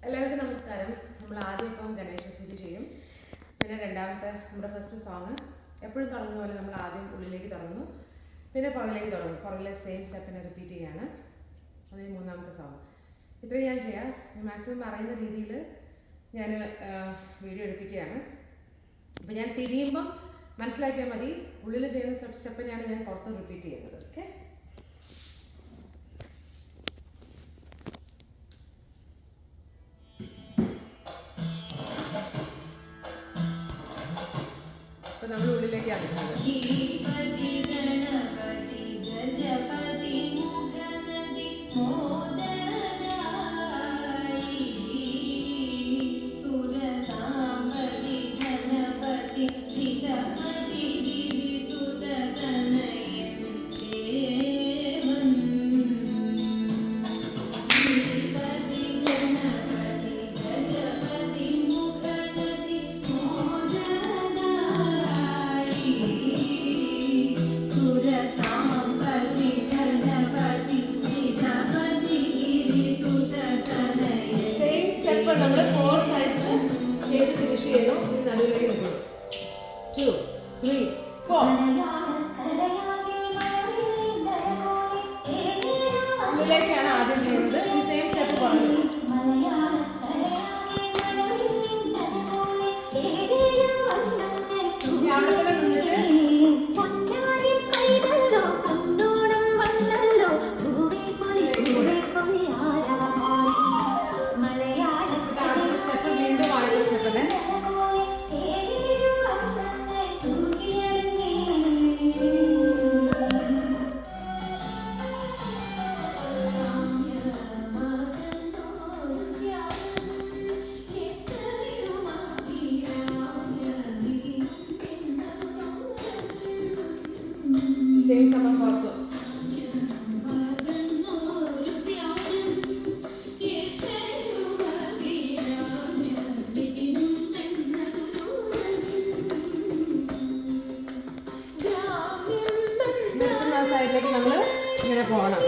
എല്ലാവർക്കും നമസ്കാരം. നമ്മൾ ആദ്യം ഇപ്പം ഗണേശസ്തുതി ചെയ്യും. പിന്നെ രണ്ടാമത്തെ നമ്മുടെ ഫസ്റ്റ് സോങ് എപ്പോഴും തുടങ്ങുന്ന പോലെ നമ്മൾ ആദ്യം ഉള്ളിലേക്ക് തുടങ്ങുന്നു, പിന്നെ പുറകിലേക്ക് തുടങ്ങും. പുറകിലെ സെയിം സ്റ്റെപ്പിനെ റിപ്പീറ്റ് ചെയ്യാണ്. അത് മൂന്നാമത്തെ സോങ്. ഇത്രയും ഞാൻ ചെയ്യാം. മാക്സിമം പറയുന്ന രീതിയിൽ ഞാൻ വീഡിയോ എടുപ്പിക്കുകയാണ്. അപ്പം ഞാൻ തിരിയുമ്പം മനസ്സിലാക്കിയാൽ മതി, ഉള്ളിൽ ചെയ്യുന്ന സ്റ്റെപ്പിനെയാണ് ഞാൻ പുറത്ത് റിപ്പീറ്റ് ചെയ്യുന്നത്. ഓക്കെ, അപ്പോൾ നമ്മൾ ഉള്ളിലേക്കാണ് നമ്മൾ 4 സൈഡ്സ് ചെയ്ത് ഫിനിഷ് ചെയ്യണം. ഈ നടുവിലേക്ക് നിൽക്കണം. 2 3 4 ഉള്ളിലേക്കാണ് ആദ്യം ചെയ്യുന്നത്. ഈ സെയിം സ്റ്റെപ്പ് പറഞ്ഞു. അവിടെ തന്നെ നിന്നിട്ട് same summer courses. സൈഡിലേക്ക് നമ്മൾ ഇങ്ങനെ പോകണം.